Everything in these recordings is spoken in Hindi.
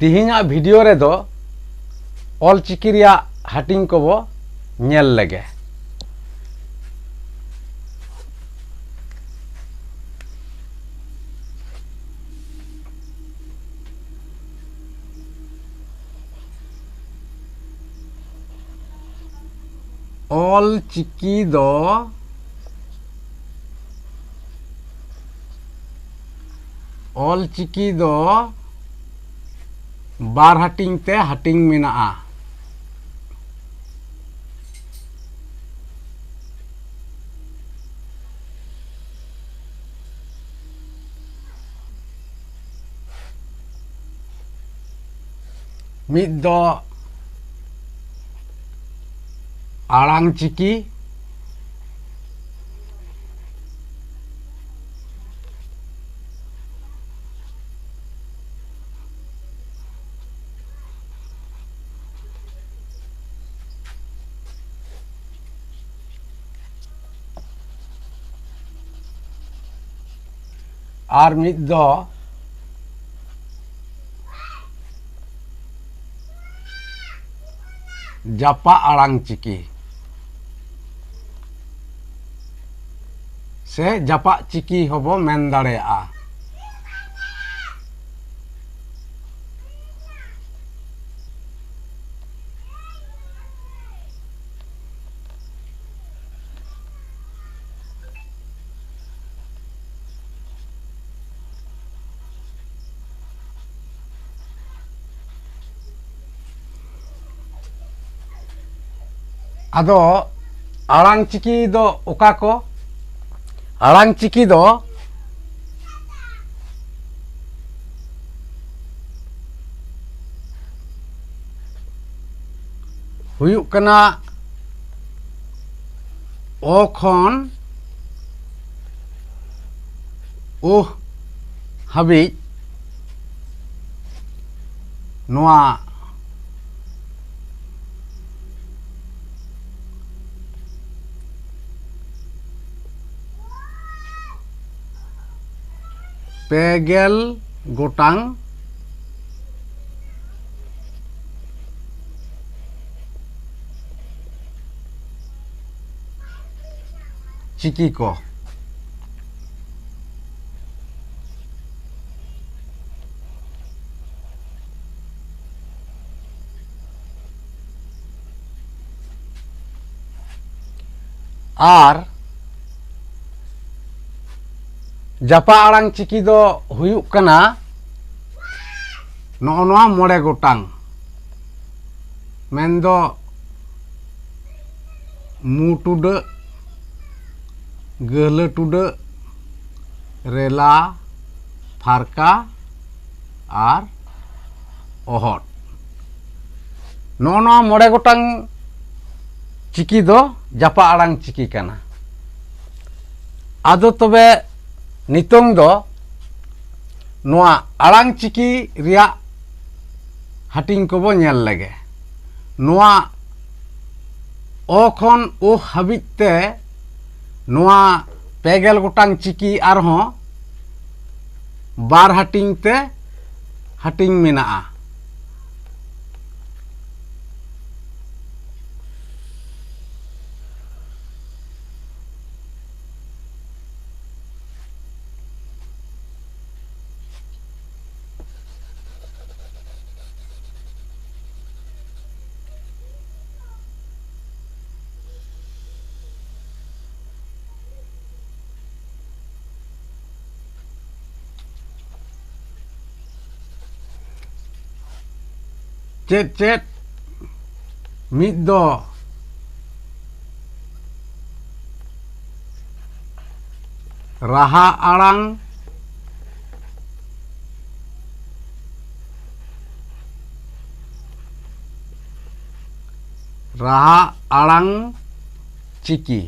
तिहिना वीडियो रे दो ऑल चिकी रिया हाटिंग को बो नेल लगे। ऑल चिकी दो बार हाटिंग ते हाटिंग मेना। मिद दो आड़ांग चिकी और मिद दो जापा आड़ांग चिकी से जापा चिकी होबो मेन दाड़ेया। आदो आड़ांग चिकी दो ओका को आड़ांग चिकी दो हुयुक कना ओ खन ओह हाबिज नोआ पेगेल गोटांग चिकी को आर जापा आड़ांग चिकी दो हुयुक कना नोआ मोड़े गोटांग मेन दो मु टुडा गल टुडा रेला फारका और ओहट नोआ मोड़े गोटांग चिकी दो जापा आड़ांग चिकी कना। आदो तबे नितोंग दो नोआ आड़ांग चिकी रिया हाटिंग को बो नेल लगे। नोआ ओ खन ओ हाबिज ते नोआ पेगेल गोटांग चिकी आरहों बार हाटिंग ते हाटिंग मेना। चेत चेत मिद दो राहा आड़ांग चिकी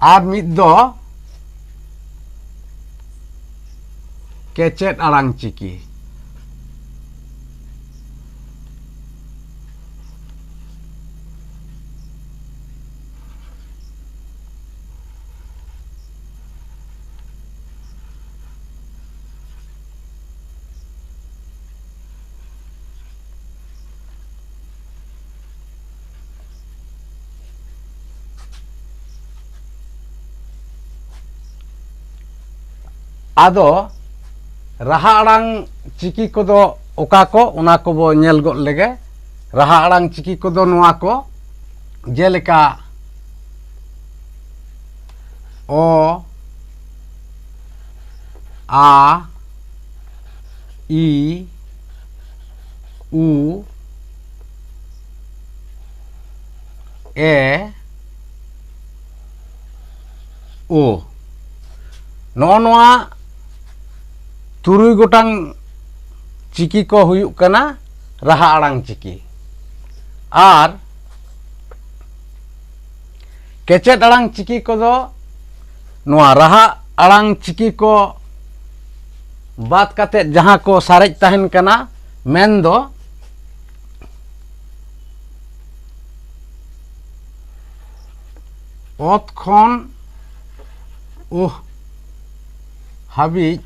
और मिद दो केचेट आड़ांग चिकी आदो राहा आड़ांग चिकी कोदो ओका को उना को बो नेल गोद लेगे। राहा आड़ांग चिकी कोदो नुआ को जेलेका ओ आ ई उ ए ओ नोआ तुरुई गोटांग चिकी को हुयुक कना राहा आड़ांग चिकी। आर केचेट आड़ांग चिकी को दो नोआ राहा आड़ांग चिकी को बात काते जहां को सारेज तहन कना मेन दो ओत खन उह हाबिज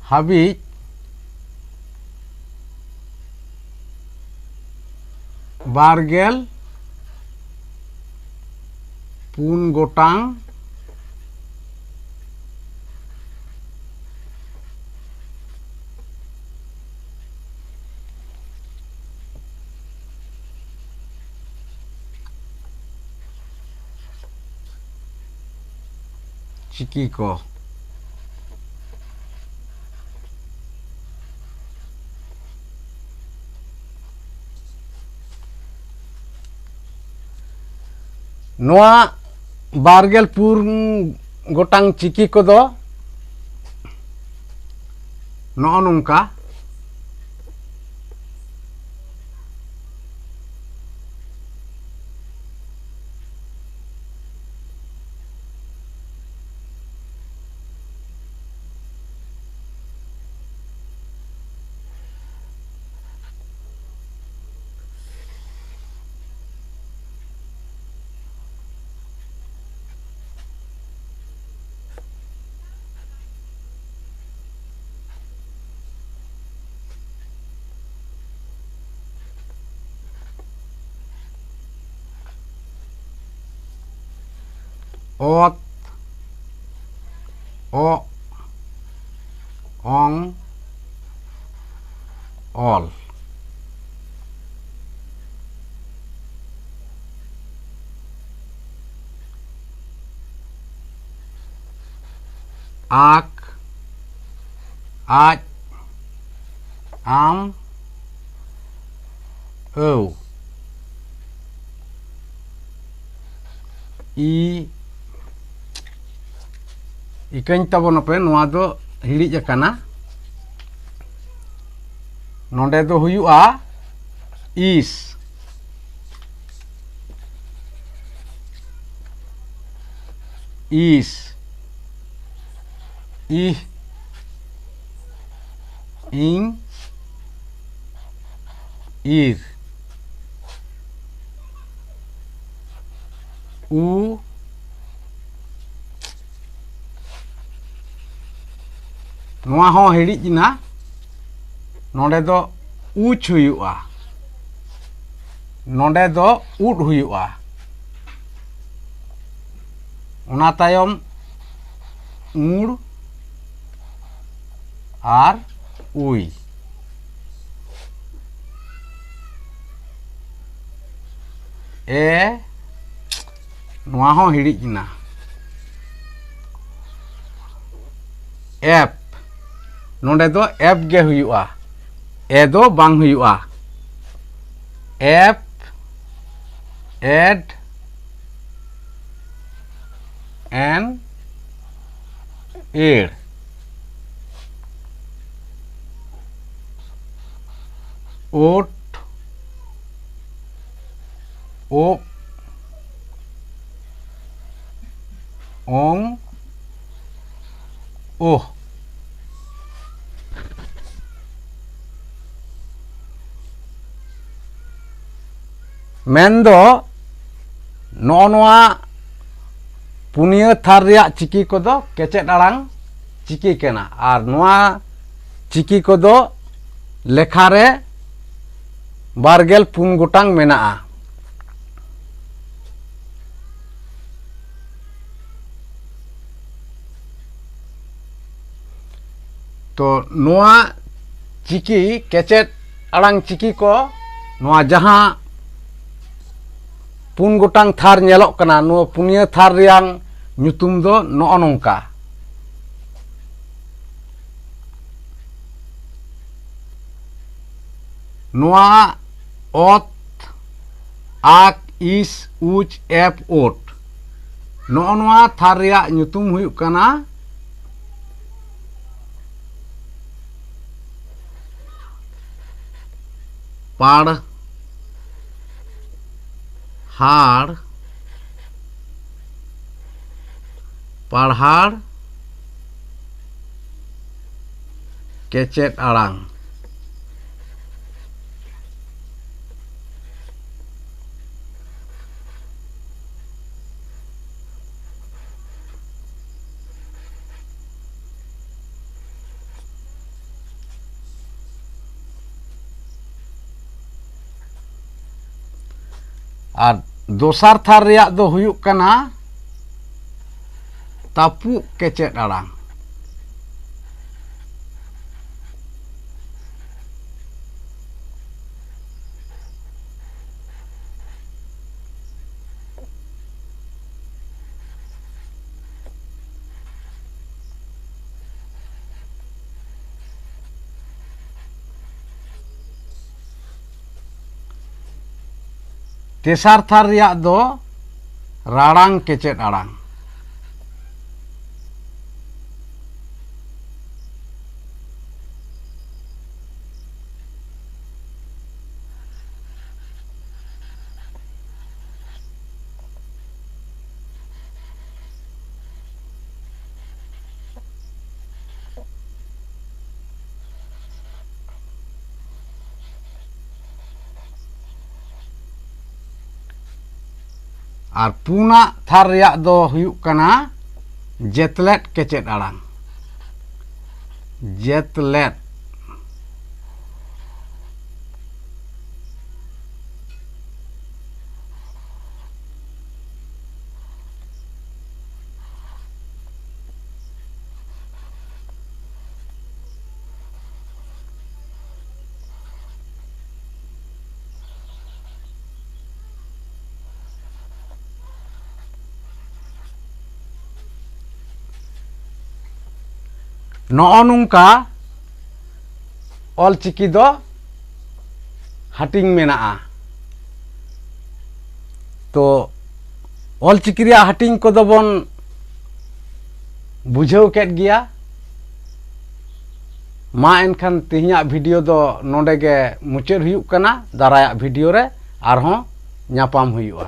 हाबिज बारगेल पुन गोटांग चिकी को नोआ बारगेल पुन गोटांग चिकी को दो नो नोंका ओत ओ ओंग ऑल आक आज आम औ ई इकन तबन पे नोआ दो हिड़िज अकाना नोंडे दो हुयुआ इस इस ih ing ir u नोआ हो हिड़िज ना नोंडे दो उच हुयुआ नोंडे दो उड हुयुआ उना तायम उड़ आर उई ए नोआ हो हिड़िज ना एप नोंडे दो एप गे हुयुआ ए दो बांग हुयुआ एप एड एन एड ओट ओप ओंग ओह मेंदो नोआ पुनिया थार रिया चिकी को दो केचेट आड़ांग चिकी केना आर नोआ चिकी को दो लेखा रे बारगेल पुन गोटांग मेना तो नोआ चिकी केचेट आड़ांग चिकी को नोआ जहां पुन गोटांग थार नेलोक कना नोआ पुनिया थार रियां nyutum do नोआ नोंका नोआ ओत आक इस उच एप ओट नोआ थार रिया nyutum हुयुक कना पाड़ हाड़ पढ़ाड़ केचेट आड़ांग और दोसार थार रिया दो हुयुक कना तापु केचेट आड़ांग तेसार थार रिया दो राड़ांग केचेट आड़ांग और पुना थार रिया दो हुयुक कना जेतलेट केचेट आड़ांग जेतलेट नोआ नोंका ऑल चिकी दो हटिंग मेना तो ऑल चिकी रिया हटिंग को दो बन बुझाव केट गिया मा एनखान तिहिया वीडियो दो नोडे गे मुचाद हुयुक कना दाराया वीडियो रे आरहों ᱧᱟᱯᱟᱢ हुयुआ।